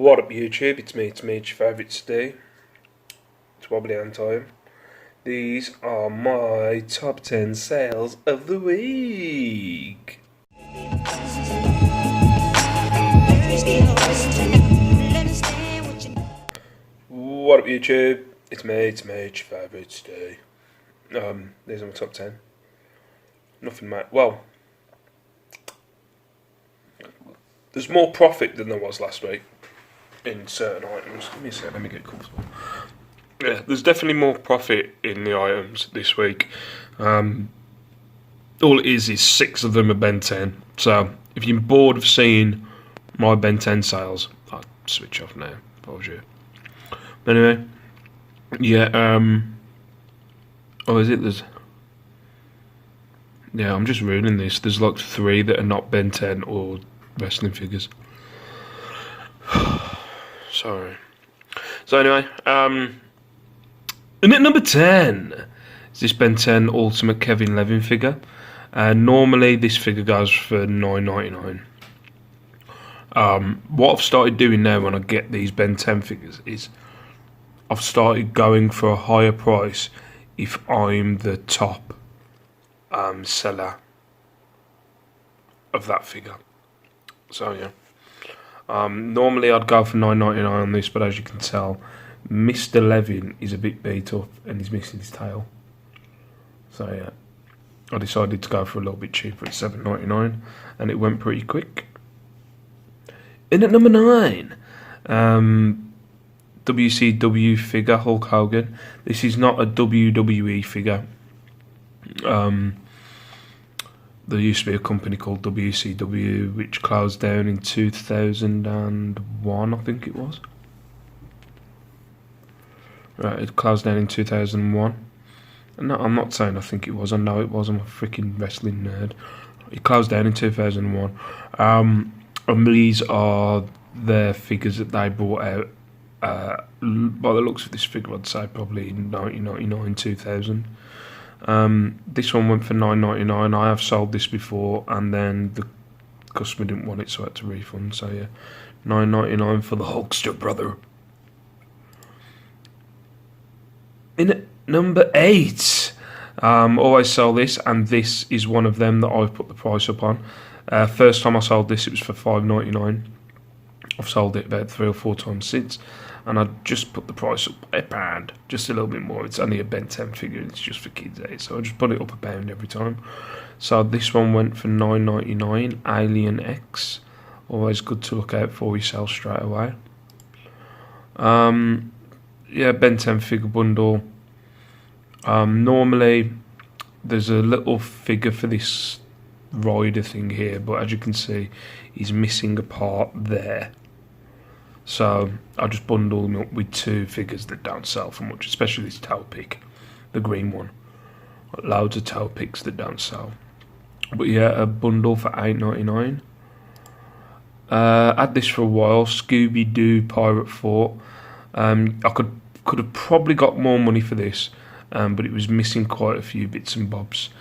What up YouTube, it's me, your favourite Steve. It's Wobbly Hand time. These are my top 10 sales of the week. What up YouTube, it's me, your favourite Steve. These are my top 10. Nothing mate. Well, there's more profit than there was last week in certain items. Give me a sec, let me get comfortable. Yeah, there's definitely more profit in the items this week. All it is 6 of them are Ben 10. So if you're bored of seeing my Ben 10 sales, I'll switch off now if I was you. But anyway, yeah, oh, is it? Yeah, I'm just ruining this. There's like 3 that are not Ben 10 or wrestling figures. Sorry. So anyway, and at number 10 is this Ben 10 Ultimate Kevin Levin figure. Normally this figure goes for $9.99. What I've started doing now when I get these Ben 10 figures is I've started going for a higher price if I'm the top seller of that figure. So yeah, normally I'd go for $9.99 on this, but as you can tell, Mr. Levin is a bit beat up and he's missing his tail. So yeah, I decided to go for a little bit cheaper at $7.99, and it went pretty quick. In at number 9, WCW figure Hulk Hogan. This is not a WWE figure. There used to be a company called WCW which closed down in 2001, I think it was. Right, it closed down in 2001. No, I'm not saying I think it was. I know it was. I'm a freaking wrestling nerd. It closed down in 2001. And these are their figures that they brought out. By the looks of this figure, I'd say probably in 1999, 2000. This one went for $9.99. I have sold this before, and then the customer didn't want it, so I had to refund. So yeah, $9.99 for the Hulkster brother. In at number 8, always sell this, and this is one of them that I've put the price up on. First time I sold this, it was for $5.99. I've sold it about 3 or 4 times since, and I just put the price up a pound, just a little bit more. It's only a Ben 10 figure, it's just for kids' age, so I just put it up a pound every time. So this one went for $9.99, Alien X. Always good to look out for, we sell straight away. Yeah, Ben 10 figure bundle. Normally there's a little figure for this rider thing here, but as you can see, he's missing a part there. So I'll just bundle them up with 2 figures that don't sell for much, especially this toe pick, the green one. Loads of toe picks that don't sell. But yeah, a bundle for $8.99. Had this for a while, Scooby-Doo Pirate Fort. I could have probably got more money for this, but it was missing quite a few bits and bobs.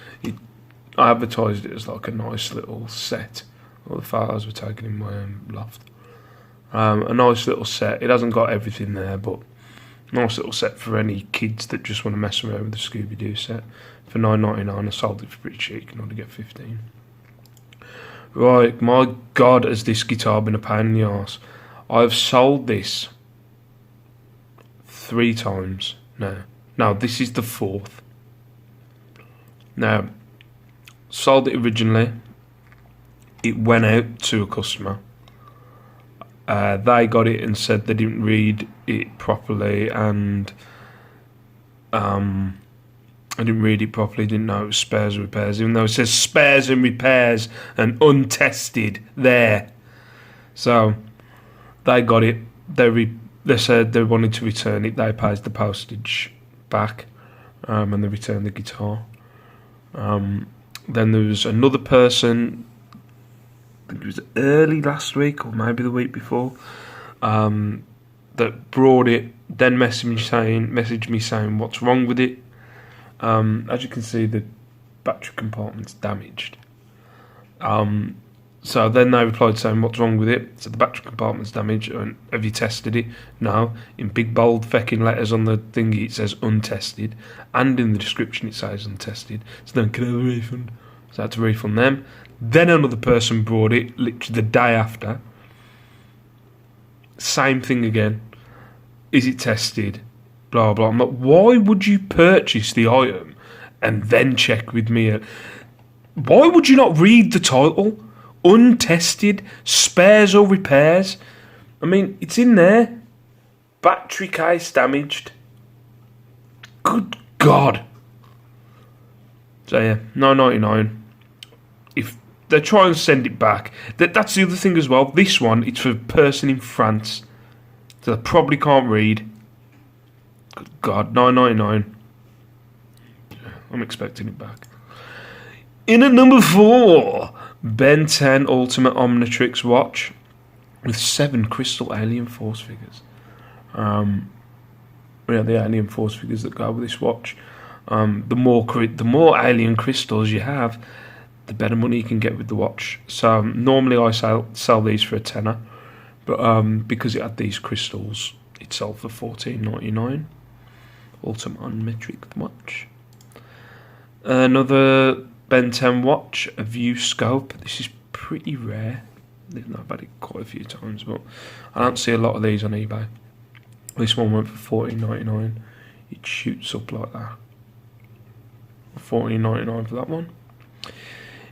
I advertised it as like a nice little set. All the photos were taken in my loft. A nice little set. It hasn't got everything there, but nice little set for any kids that just want to mess around with the Scooby-Doo set. For $9.99, I sold it for pretty cheap. You can only get 15. Right, my God, has this guitar been a pain in the arse. I've sold this 3 times now. Now, this is the 4th. Now, sold it originally. It went out to a customer. They got it and said they didn't read it properly, and I didn't read it properly, didn't know it was spares and repairs, even though it says spares and repairs and untested there. So they got it. They said they wanted to return it. They paid the postage back, and they returned the guitar. Then there was another person, I think it was early last week or maybe the week before, that brought it, then messaged me saying what's wrong with it. As you can see, the battery compartment's damaged. So then they replied saying, what's wrong with it? So the battery compartment's damaged. And have you tested it? No. In big bold fecking letters on the thingy it says untested. And in the description it says untested. So then can I have a refund? So I had to refund them. Then another person brought it literally the day after. Same thing again. Is it tested? Blah, blah. I'm like, why would you purchase the item and then check with me? Why would you not read the title? Untested, spares or repairs. I mean, it's in there. Battery case damaged. Good God. So yeah, $9.99. If they try and send it back, that's the other thing as well. This one, it's for a person in France, so they probably can't read. Good God, $9.99. I'm expecting it back. In at number 4. Ben 10 Ultimate Omnitrix watch with 7 crystal alien force figures. The alien force figures that go with this watch. The more alien crystals you have, the better money you can get with the watch. So normally I sell these for a tenner, but because it had these crystals, it sold for $14.99. Ultimate Omnitrix watch. Another Ben 10 watch, a view scope. This is pretty rare. I've had it quite a few times, but I don't see a lot of these on eBay. This one went for $14.99. It shoots up like that. $14.99 for that one.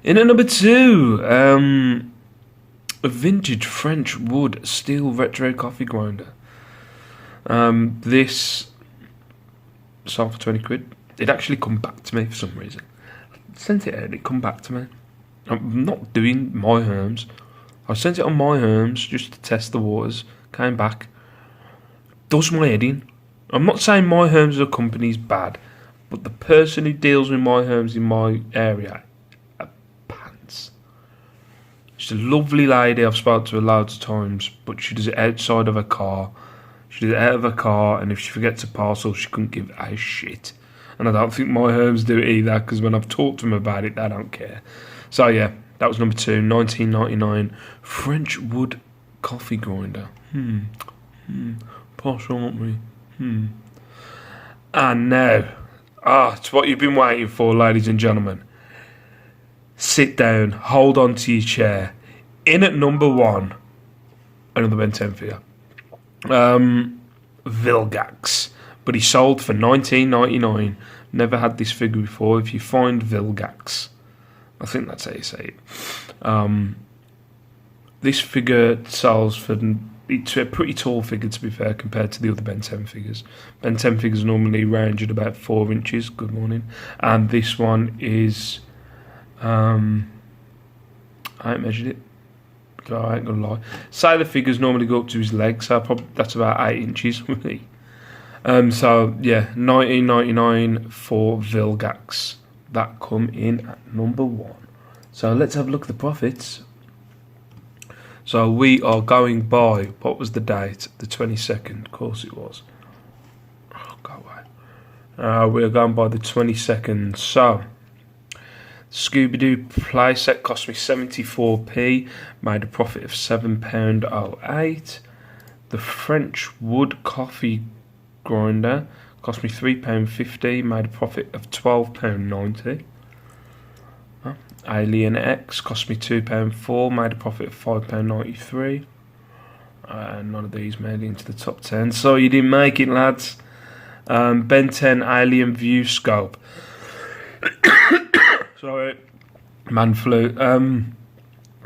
In at number 2, a vintage French wood steel retro coffee grinder. This sold for 20 quid. It actually come back to me for some reason. Sent it out and it come back to me. I'm not doing My Herms. I sent it on My Herms just to test the waters. Came back. Does my head in. I'm not saying My Herms as a company is bad, but the person who deals with My Herms in my area are pants. She's a lovely lady. I've spoken to her loads of times, but she does it outside of her car. She does it out of her car, and if she forgets a parcel, she couldn't give a shit. And I don't think My Herms do it either, because when I've talked to them about it, they don't care. So yeah, that was number 2, $19.99 French wood coffee grinder. Posh, aren't we? And now, it's what you've been waiting for, ladies and gentlemen. Sit down, hold on to your chair. In at number 1, another Ben 10 figure. Vilgax. But he sold for $19.99. Never had this figure before. If you find Vilgax, I think that's how you say it. This figure sells for... It's a pretty tall figure, to be fair, compared to the other Ben 10 figures. Ben 10 figures normally range at about 4 inches. Good morning. And this one is... I ain't measured it. So I ain't gonna lie. Say the figures normally go up to his legs, so probably that's about 8 inches, really. So yeah, $19.99 for Vilgax. That come in at number 1. So let's have a look at the profits. So we are going by, what was the date? The 22nd, of course it was. Oh, go away. We are going by the 22nd. So Scooby-Doo playset cost me 74p, made a profit of £7.08. The French wood coffee grinder cost me £3.50, made a profit of £12.90. Alien X cost me £2.04, made a profit of £5.93. None of these made it into the top 10, so you didn't make it, lads. Ben 10 Alien View Scope. Sorry, man flu.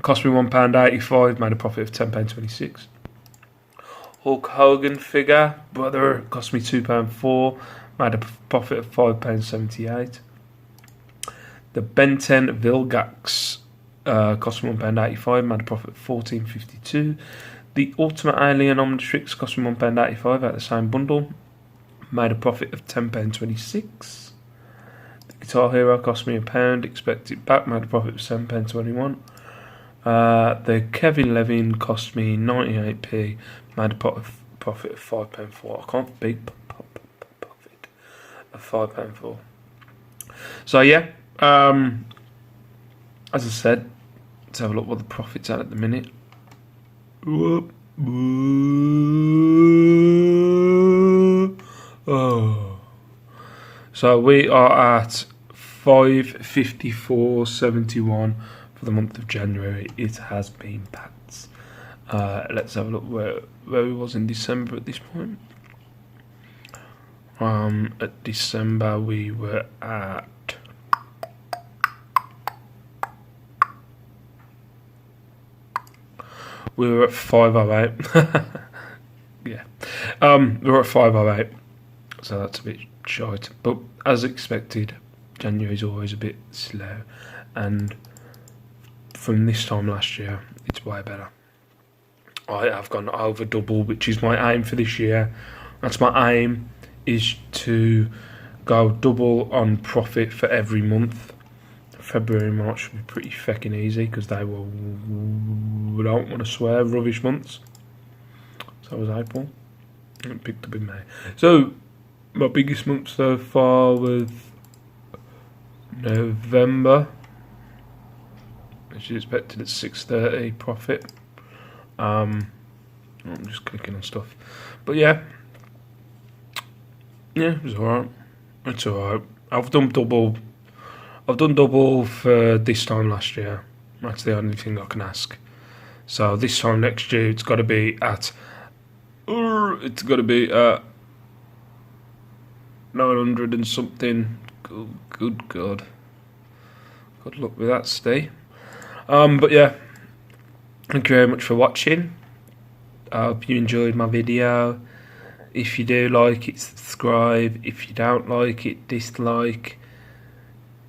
Cost me £1.85, made a profit of £10.26. Hulk Hogan figure, brother, cost me £2.04, made a profit of £5.78. The Ben 10 Vilgax cost me £1.85, made a profit of £14.52. The Ultimate Alien Omnitrix cost me £1.85 out of the same bundle, made a profit of £10.26. The Guitar Hero cost me £1, expect it back, made a profit of £7.21. The Kevin Levin cost me 98p, made a profit of £5.4. I can't beat profit of £5.4. So yeah, as I said, Let's have a look what the profit's at the minute. Oh. So we are at 554.71 for the month of January. It has been pants. Let's have a look where we was in December at this point. At December we were at we were at 508. Yeah. We were at 508. So that's a bit short. But as expected, January is always a bit slow, and from this time last year, it's way better. I have gone over double, which is my aim for this year. That's my aim, is to go double on profit for every month. February and March should be pretty fucking easy because they were, I don't want to swear, rubbish months. So was April. And it picked up in May. So my biggest month so far was November, which is expected at 630 profit. I'm just clicking on stuff, but yeah, it's alright. It's alright. I've done double for this time last year. That's the only thing I can ask. So this time next year, it's got to be at 900 and something. Good God. Good luck with that, Steve. But yeah, thank you very much for watching. I hope you enjoyed my video. If you do like it, subscribe. If you don't like it, dislike.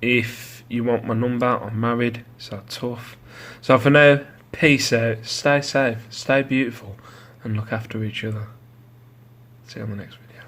If you want my number, I'm married, so tough. So for now, peace out. Stay safe, stay beautiful, and look after each other. See you on the next video.